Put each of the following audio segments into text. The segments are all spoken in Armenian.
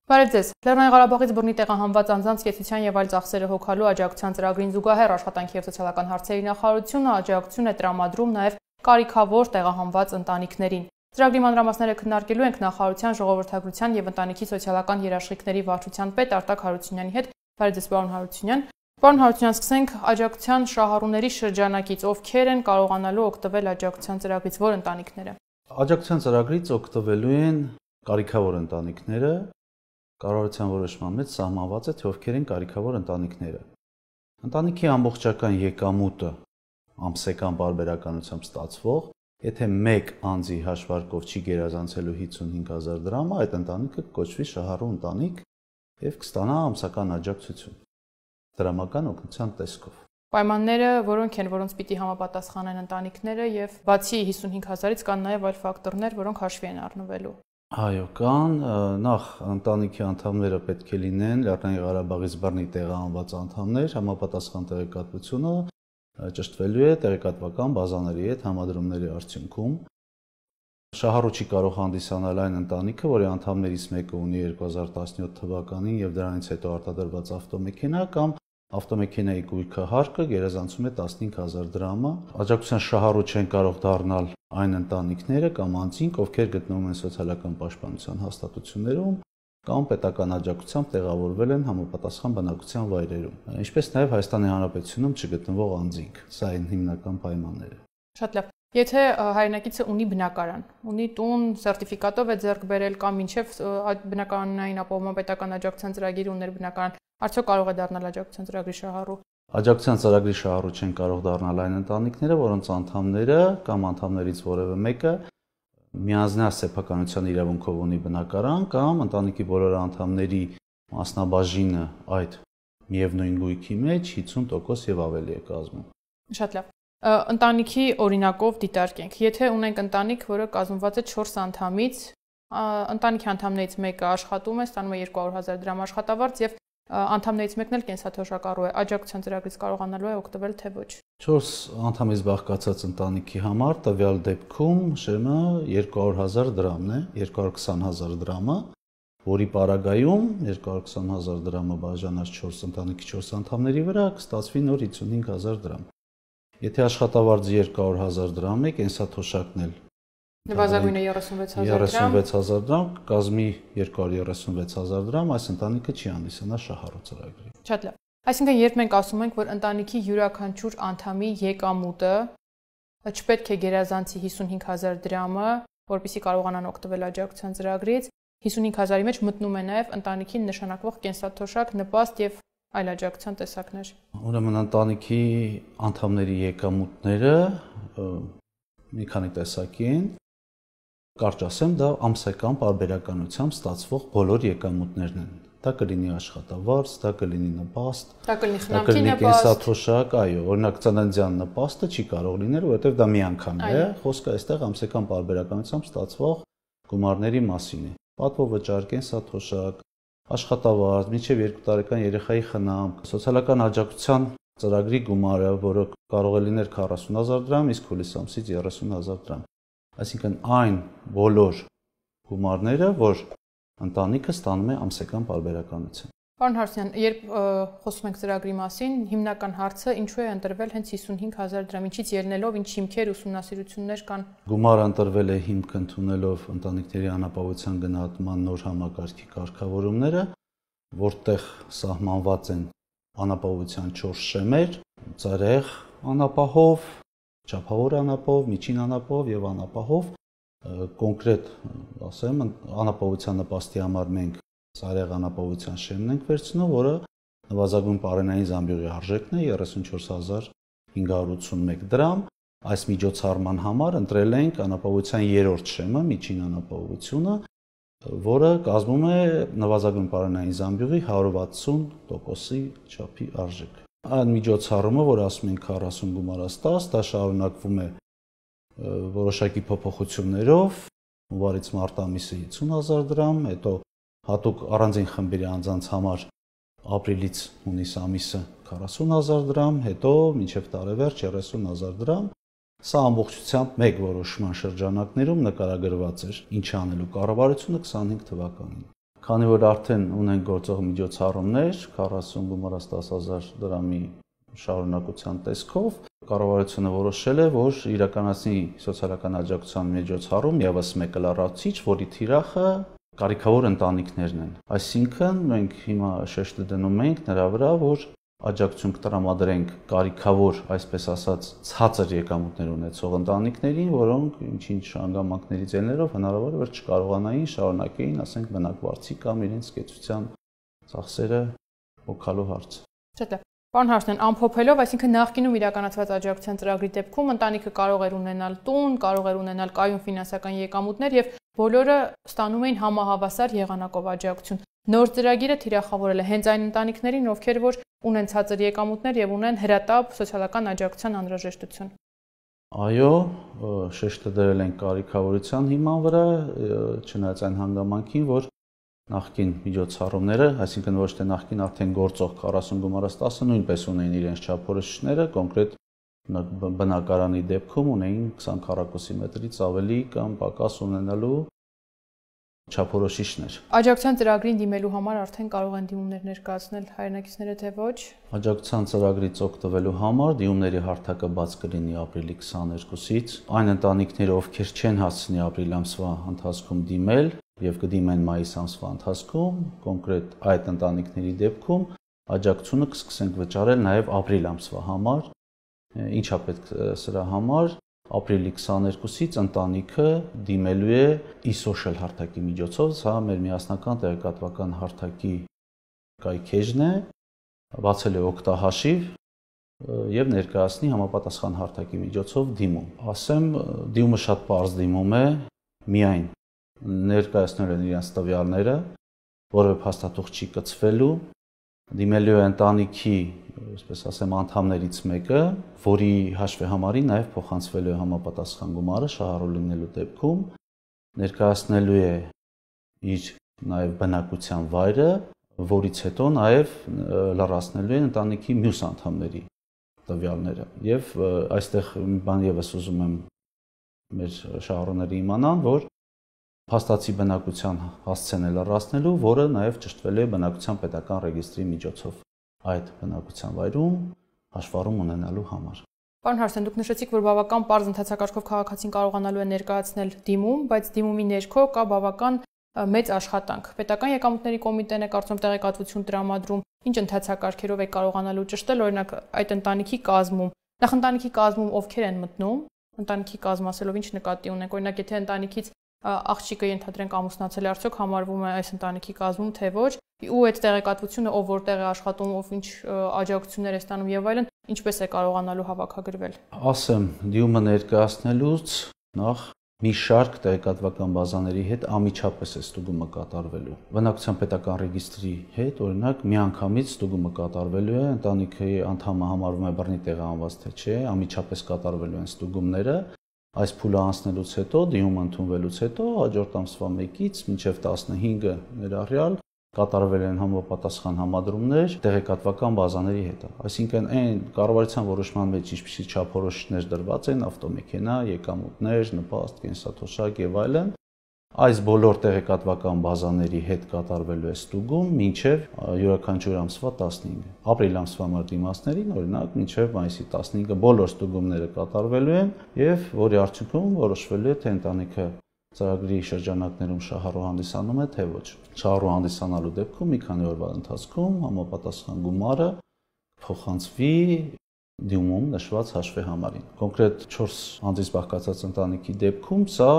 Բարև ձեզ։ Լեռնային Ղարաբաղից բռնի տեղահանված անձանց կեցության եւ այլ ծախսերը հոգալու աջակցության ծրագրին զուգահեռ աշխատանքի եւ սոցիալական հարցերի նախարարությունը աջակցություն է տրամադրում նաեւ կարիքավոր տեղահանված ընտանիքներին։ Ծրագրի մանրամասները քննարկելու ենք նախարարության ժողովրդագրության եւ ընտանիքի սոցիալական երաշխիքների վարչության պետ Արտակ Հարությունյանի հետ։ Բարև ձեզ, պարոն Հարությունյան։ Պարոն Հարությունյան, սկսենք աջակցության շահառուների շրջանակից, ովքեր են կարողանալու օգտվել աջակցության ծրագրից, որ ընտանիքները։ Աջակցության ծրագրից օգտվելու են կարիքավոր ընտանիքները, կառավարության որոշման մեջ սահմանված է, թե ովքեր են կարիքավոր ընտանիքները։ Ընտանիքի ամբողջական եկամուտը ամսական պարբերականությամբ ստացվող, եթե մեկ անձի հաշվարկով չի գերազանցելու 55,000 դրամը, այդ ընտանիքը կոչվի շահառու ընտանիք եւ կստանա ամսական աջակցություն դրամական օգնության տեսքով։ Պայմանները որոնք են, որոնց պիտի համապատասխանեն ընտանիքները եւ բացի 55,000-ից կան նաեւ այլ ֆակտորներ, որոնք հաշվի են առնվելու։ Այո, կան, նախ ընտանիքի անդամները պետք է լինեն Լեռնային Ղարաբաղից բռնի տեղահանված անդամներ, համապատասխան տեղեկատվությունը ճշտվելու է տեղեկատվական բազաների հետ համադրումների արդյունքում։ Շահառու չի կարող հանդիսանալ այն ընտանիքը, որի անդամներից մեկը ունի 2017 թվականին եւ դրանից հետո արտադրված ավտոմեքենա կամ ավտոմեքենայի գույքը հարկը գերազանցում է 15,000 դրամը։ Աջակցության շահառու չեն կարող դառնալ այն ընտանիքները կամ անձինք, ովքեր գտնվում են սոցիալական պաշտպանության հաստատություններում կամ պետական աջակցությամբ տեղավորվել են համապատասխան բնակության վայրերում, ինչպես նաև Հայաստանի Հանրապետությունում չգտնվող անձինք։ Սա են հիմնական պայմանները։ Շատ լավ։ Եթե հայրենակիցը ունի բնակարան, ունի տուն, սերտիֆիկատով է ձեռք բերել կամ մինչև բնակարանային ապահովման պետական աջակցության ծրագիր ուներ բնակարան, արդյոք կարող է դառնալ աջակցության ծրագրի շահառու։ Աջակցության ծրագրի շահառու չեն կարող դառնալ այն ընտանիքները, որոնց անդամները կամ անդամներից որևէ մեկը միանձնյա սեփականության իրավունքով ունի բնակարան կամ ընտանիքի բոլոր անդամների մասնաբաժինը այդ միևնույն գույքի մեջ 50% եւ ավելի է կազմում։ Շատ լավ։ Ընտանիքի օրինակով դիտարկենք։ Եթե ունենք ընտանիք, որը կազմված է 4 անդամից, ընտանիքի անդամներից մեկը աշխատում է, ստանում է 200,000 դրամ աշխատավարձ եւ անդամներից մեկն էլ կենսաթոշակառու է, աջակցության ծրագրից կարողանալու է օգտվել թե ոչ։ 4 անդամից բաղկացած ընտանիքի համար տվյալ դեպքում շեմը 200,000 դրամն է, 220,000 դրամը, որի պարագայում 220,000 դրամը բաժանած 4 ընտանիքի 4 անդամների վրա կստացվի նոր 55,000 դրամ։ Եթե աշխատավարձը 200,000 դրամ է, կենսաթոշակն էլ նվազագույնը 36,000 դրամ, կազմի 236,000 դրամ, այս ընտանիքը չի հանդիսանա շահառու ծրագրի։ Շատ լավ։ Այսինքն, երբ մենք ասում ենք, որ ընտանիքի յուրաքանչյուր անդամի եկամուտը չպետք է գերազանցի 55,000 դրամը, որպեսզի կարողանան օգտվել աջակցության ծրագրից, 55,000-ի մեջ մտնում է նաև ընտանիքին նշանակվող կենսաթոշակ, նպաստ եւ այլ աջակցության տեսակներ։ Ուրեմն ընտանիքի անդամների եկամուտները մի քանի տեսակի են։ Կարճ ասեմ, դա ամսական պարբերականությամբ ստացվող բոլոր եկամուտներն են։ Դա կլինի աշխատավարձ, դա կլինի նպաստ, դա կլինի խնամքի նպաստ, կենսաթոշակ, այո, օրինակ ծննդյան նպաստը չի կարող լինել, որովհետև դա միանգամի է, խոսքը այստեղ ամսական պարբերականությամբ ստացվող գումարների մասին է։ Պատվովճար, կենսաթոշակ, աշխատավարձ, մինչև 2 տարեկան երեխայի խնամք, սոցիալական աջակցության ծրագրի գումարը, որը կարող է լինել 40,000 դրամ, իսկ հուլիս ամսից 30,000 դրամ։ Այսինքն այն բոլոր գումարները, որ ընտանիքը ստանում է ամսական պարբերականությամբ։ Պարոն Հարությունյան, երբ խոսում ենք ծրագրի մասին, հիմնական հարցը ինչու է ընտրվել հենց 55,000 դրամ, ինչից ելնելով, ինչ հիմքեր, ուսումնասիրություններ կան։ Գումարը ընտրվել է հիմք ընդունելով ընտանիքների անապահովության գնահատման նոր համակարգի կարգավորումները, որտեղ սահմանված են անապահովության 4 շեմեր՝ ծերեղ անապահով, չափավոր անապահով, միջին անապահով եւ անապահով։ Կոնկրետ ասեմ, անապահովության նպաստի համար մենք ծարեղ անապահովության շեմն ենք վերցնում, որը նվազագույն պարենային զամբյուղի արժեքն է 34,581 դրամ։ Այս միջոցառման համար ընտրել ենք անապահովության 3-րդ շեմը, միջին անապահովությունը, որը կազմում է նվազագույն պարենային զամբյուղի 160%-ի չափի արժեք։ Այն միջոցառումը, որ ասում ենք 40 գումարած 10, դա շարունակվում է որոշակի փոփոխություններով, հունվարից մարտ ամիսը 50,000 դրամ, հետո հատուկ առանձին խմբերի անձանց համար ապրիլից հունիս ամիսը 40,000 դրամ, հետո մինչև տարեվերջ 30,000 դրամ։ Սա ամբողջությամբ մեկ որոշման շրջանակներում նկարագրված էր, ինչ անելու կառավարությունը 25 թվականին։ Քանի որ արդեն ունեն գործող միջոցառումներ 40 գումարած 10,000 դրամի շարունակության տեսքով, կառավարությունը որոշել է, որ իրականացնի սոցիալական աջակցության միջոցառում եւս մեկ լրացուցիչ, որի թիրախը կարիքավոր ընտանիքներն են։ Այսինքն մենք հիմա շեշտը դնում ենք նրա վրա, որ աջակցություն կտրամադրենք կարիքավոր, այսպես ասած, ցածր եկամուտներ ունեցող ընտանիքներին, որոնք ինչ-ինչ հանգամանքների ձեռներով հնարավոր է որ չկարողանային շարունակեին, ասենք, բնակվարձի կամ իրենց կեցության ծախսերը հոգալու հարցը։ Շատ է։ Պարոն Հարությունյան, ամփոփելով, այսինքն նախկինում իրականացված աջակցության ծրագրի դեպքում ընտանիքը կարող էր ունենալ տուն, կարող էր ունենալ կայուն ֆինանսական եկամուտներ եւ բոլորը ստանում էին համահավասար եղանակով աջակցություն։ Նոր ծրագիրը թիրախավորել է հենց այն ընտանիքներին, ովքեր որ ունեն ցածր եկամուտներ եւ ունեն հրատապ սոցիալական աջակցության անհրաժեշտություն։ Այո, շեշտը դրել են կարիքավորության հիման վրա, չնայած այն հանգամանքին, որ նախկին միջոցառումները, այսինքն ոչ թե նախկին արդեն գործող 40 գումարած 10-ը նույնպես ունեին իրենց չափորոշիչները, կոնկրետ բնակարանի դեպքում ունեին 20 քառակուսի մետրից ավելի կամ պակաս ունենալու չափորոշիչներ։ Աջակցության ծրագրին դիմելու համար արդեն կարող են դիմումներ ներկայացնել հայրենակիցները, թե ոչ։ Աջակցության ծրագրից օգտվելու համար դիմումների հարթակը բաց կլինի ապրիլի 22-ից։ Այն ընտանիքները, ովքեր չեն հասցնի ապրիլ ամսվա ընթացքում դիմել եւ կդիմեն մայիս ամսվա ընթացքում, կոնկրետ այդ ընտանիքների դեպքում աջակցությունը կսկսենք վճարել նաեւ ապրիլ ամսվա համար։ Ինչա պետք սրա համար ապրիլի 22-ից ընտանիքը դիմելու է e-social հարթակի միջոցով, սա մեր միասնական տեղեկատվական հարթակի կայքեջն է, բացել է օգտահաշիվ եւ ներկայացնի համապատասխան հարթակի միջոցով դիմում։ Ասեմ, դիմումը շատ պարզ դիմում է, միայն ներկայացնել են իրենց տվյալները, որևէ փաստաթուղթ չի կցվելու, դիմելու է ընտանիքի, այսպես ասեմ, անդամներից մեկը, որի հաշվի համարին նաև փոխանցվելու է համապատասխան գումարը շահառու լինելու դեպքում, ներկայացնելու է իր նաև բնակության վայրը, որից հետո նաև լրացնելու է ընտանիքի մյուս անդամների տվյալները։ Եվ այստեղ մի բան եւս ուզում եմ մեր շահառուները իմանան, որ փաստացի բնակության հասցեն է լրացնելու, որը նաև ճշտվելու է բնակության պետական ռեգիստրի միջոցով այդ բնակության վայրում հաշվառում ունենալու համար։ Պարոն Հարությունյան, դուք նշեցիք, որ բավական պարզ ընթացակարգով քաղաքացին կարողանալու է ներկայացնել դիմում, բայց դիմումի ներքո կա բավական մեծ աշխատանք։ Պետական եկամուտների կոմիտեն է կարծում տեղեկատվություն տրամադրում, ինչ ընթացակարգերով է կարողանալու ճշտել, օրինակ այդ ընտանիքի կազմում։ Նախ ընտանիքի կազմում ովքեր են մտնում, ընտանիքի կազմ ասելով ինչ նկատի ունենք, օրինակ եթե ընտանիքից աղջիկը ենթադրենք ամուսնացել է, արդյոք համարվում է այս ընտանիքի կազմում, թե ոչ, ու այդ տեղեկատվությունը ով որտեղ է աշխատում, ով ինչ աջակցություններ է ստանում եւ այլն, ինչպես է կարողանալու հավաքագրվել։ Ասեմ, դիմումը ներկայացնելուց նախ մի շարք տեղեկատվական բազաների հետ անմիջապես է ստուգումը կատարվելու։ Բնակության պետական ռեգիստրի հետ, օրինակ, միանգամից ստուգումը կատարվելու է, ընտանիքի անդամը համարվում է բռնի տեղահանված թե չէ, անմիջապես կատարվելու են ստուգումները։ Այս փուլը անցնելուց հետո, դիմումը ընդունվելուց հետո, հաջորդ ամսվա 1-ից մինչև 15-ը ներառյալ կատարվել են համապատասխան համադրումներ տեղեկատվական բազաների հետ։ Այսինքն այն կառավարության որոշման մեջ ինչպիսի չափորոշիչներ դրված են, ավտոմեքենա, եկամուտներ, նպաստ, կենսաթոշակ եւ այլն, այս բոլոր տեղեկատվական բազաների հետ կատարվելու է ստուգում մինչև յուրաքանչյուր ամսվա 15-ը։ Ապրիլ ամսվա դիմացներին, օրինակ, մինչև մայիսի 15-ը բոլոր ստուգումները կատարվելու են եւ որի արդյունքում որոշվելու է թե ընտանիքը ծրագրի շրջանակներում շահառու հանդիսանում է թե ոչ։ Շահառու հանդիսանալու դեպքում մի քանի օրվա ընթացքում համապատասխան գումարը փոխանցվի դիմում նշված հաշվի համարին։ Կոնկրետ 4 անձից բաղկացած ընտանիքի դեպքում սա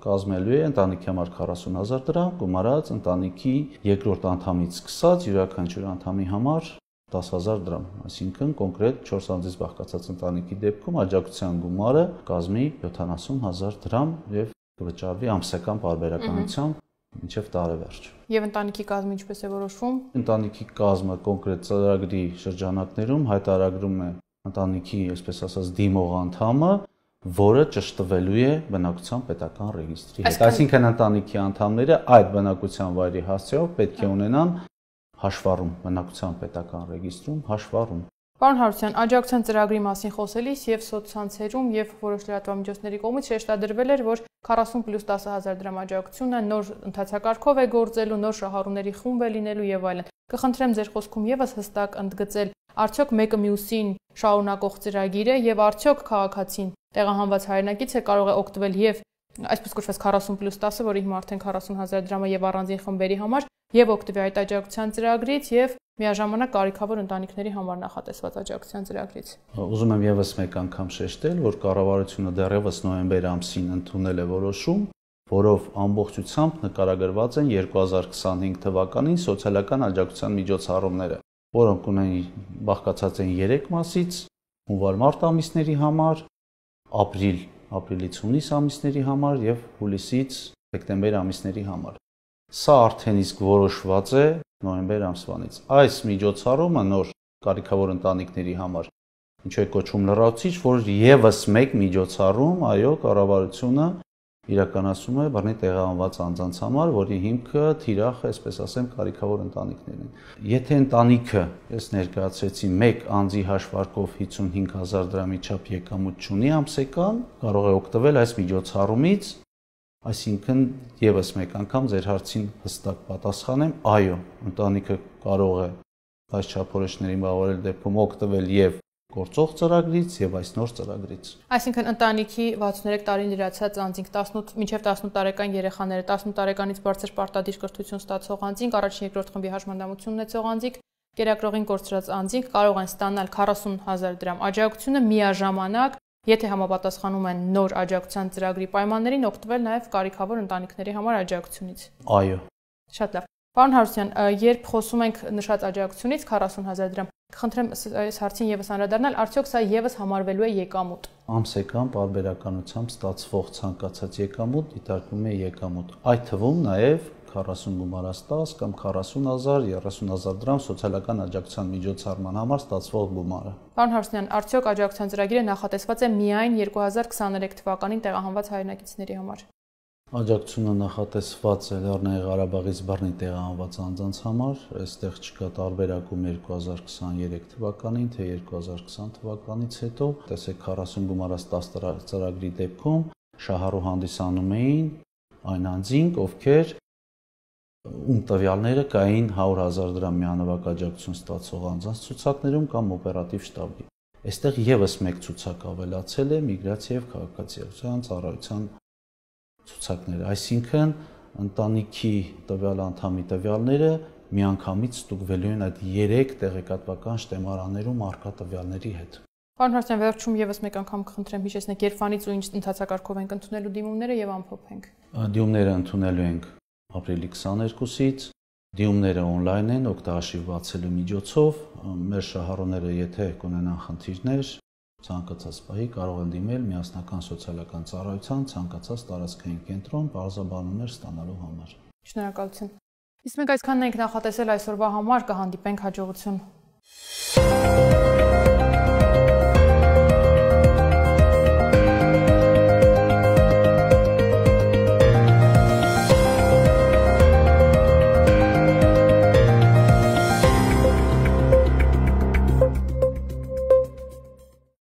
կազմելու է ընտանիքի համար 40,000 դրամ, գումարած ընտանիքի երկրորդ անդամից սկսած յուրաքանչյուր անդամի համար 10,000 դրամ, այսինքն կոնկրետ 4 անձից բաղկացած ընտանիքի դեպքում աջակցության գումարը կազմի 70,000 դրամ եւ կվճարվի ամսական պարբերականությամբ մինչև տարեվերջ։ Եվ ընտանիքի կազմը ինչպես է որոշվում։ Ընտանիքի կազմը կոնկրետ ծրագրի շրջանակներում հայտարարում է ընտանիքի, այսպես ասած, դիմող անդամը, որը ճշտվելու է բնակության պետական ռեգիստրի հետ։ Այսինքն ընտանիքի անդամները այդ բնակության վայրի հասցեով պետք է ունենան հաշվառում բնակության պետական ռեգիստրում հաշվառում։ Պարոն Հարությունյան, աջակցության ծրագրի մասին խոսելիս եւ սոցցանցերում եւ որոշ լրատվամիջոցների կողմից շեշտադրվել էր, որ 40+10,000 դրամ աջակցությունը նոր ընթացակարգով է գործելու, նոր շահառուների խումբ է լինելու եւ այլն։ Կխնդրեմ ձեր խոսքում եւս հստակ ընդգծել, արդյոք մեկը մյուսին շարունակող ծրագիր է եւ արդյոք քաղաքացին տեղահանված հայրենակից է կարող է օգտվել եւ այսպես կոչված 40+10-ը, որի հիմա արդեն 40,000 դրամը եւ առանձին խմբերի համար եւ օգտվի այդ աջակցության ծրագրից եւ միաժամանակ կարիքավոր ընտանիքների համար նախատեսված աջակցության ծրագրից։ Ուզում եմ եւս մեկ անգամ շեշտել, որ կառավարությունը դեռևս նոյեմբեր ամսին ընդունել է որոշում, որով ամբողջությամբ նկարագրված են 2025 թվականին սոցիալական աջակցության միջոցառումները, որոնք բաղկացած են 3 մասից՝ հունվար-մարտ ամիսների համար, ապրիլից հունիս ամիսների համար եւ հուլիսից դեկտեմբեր ամիսների համար։ Սա արդեն իսկ որոշված է նոյեմբեր ամսվանից։ Այս միջոցառումը նոր կարիքավոր ընտանիքների համար ինչու է կոչվում լրացուցիչ, որ եւս մեկ միջոցառում, այո, կառավարությունը իրականացում է բռնի տեղահանված անձանց համար, որի հիմքը թիրախ, այսպես ասեմ, կարիքավոր ընտանիքներն են։ Եթե ընտանիքը, ես ներկայացրեցի, մեկ անձի հաշվարկով 55,000 դրամի չափ եկամուտ ունի ամսական, կարող է օգտվել այս միջոցառումից, այսինքն եւս մեկ անգամ ձեր հարցին հստակ պատասխանեմ, այո, ընտանիքը կարող է այս չափորոշիչներին բավարարել դեպքում օգտվել եւ գործող ծրագրից եւ այս նոր ծրագրից։ Այսինքն ընտանիքի 63 տարին լրացած անձինք 18 մինչև 18 տարեկան երեխաները, 18 տարեկանից բարձր պարտադիր կրթություն ստացող անձինք, առաջին-երկրորդ խմբի հաշմանդամություն ունեցող անձինք, կերակրողին կորցրած անձինք կարող են ստանալ 40,000 դրամ աջակցությունը միաժամանակ, եթե համապատասխանում են նոր աջակցության ծրագրի պայմաններին, օգտվել նաեւ կարիքավոր ընտանիքների համար աջակցությունից։ Այո։ Շատ լավ։ Պարոն Հարությունյան, երբ խոսում ենք նշած աջակցությունից 40,000 դրամ, կխնդրեմ այս հարցին եւս անդրադառնալ, արդյոք սա եւս համարվելու է եկամուտ։ Ամսական պարբերականությամբ ստացվող ցանկացած եկամուտ դիտարկվում է եկամուտ։ Այդ թվում նաեւ 40 գումարած 10 կամ 40,000, 30,000 դրամ սոցիալական աջակցության միջոցառման համար ստացվող գումարը։ Պարոն Հարությունյան, արդյոք աջակցության ծրագիրը նախատեսված է միայն 2023 թվականին տեղահանված հայրենակիցների համար։ Աջակցությունը նախատեսված է Լեռնային Ղարաբաղից բռնի տեղահանված անձանց համար, այստեղ չկա տարբերակում 2023 թվականին, թե 2020 թվականից հետո։ Տեսեք 40 գումարած 10 ծրագրի դեպքում շահառու հանդիսանում էին այն անձինք, ովքեր ում տվյալները կային 100,000 դրամ միանվագ աջակցություն ստացող անձանց ցուցակներում կամ օպերատիվ շտաբի։ Այստեղ եւս մեկ ցուցակ ավելացել է միգրացիա եւ քաղաքացիական ծառայության ցուցակները, այսինքն ընտանիքի տվյալ անդամի տվյալները միանգամից ստուգվելու են այդ 3 տեղեկատվական շտեմարաններում առկա տվյալների հետ։ Պարոն Հարությունյան, վերջում եւս մեկ անգամ կխնդրեմ հիշեցնեք երբանից ու ինչ ընթացակարգով ենք ընդունելու դիմումները եւ ամփոփենք։ Դիմումները ընդունելու ենք ապրիլի 22-ից, դիմումները on-line են օգտահաշիվ բացելու միջոցով, մեր շահառուները եթե կունենան խնդիրներ, ցանկացած պահի կարող են դիմել միասնական սոցիալական ծառայության ցանկացած տարածքային կենտրոն բարձրաբանումներ ստանալու համար։ Շնորհակալություն։ Իսկ մենք այսքանն ենք նախատեսել այսօրվա համար, կհանդիպենք հաջողություն։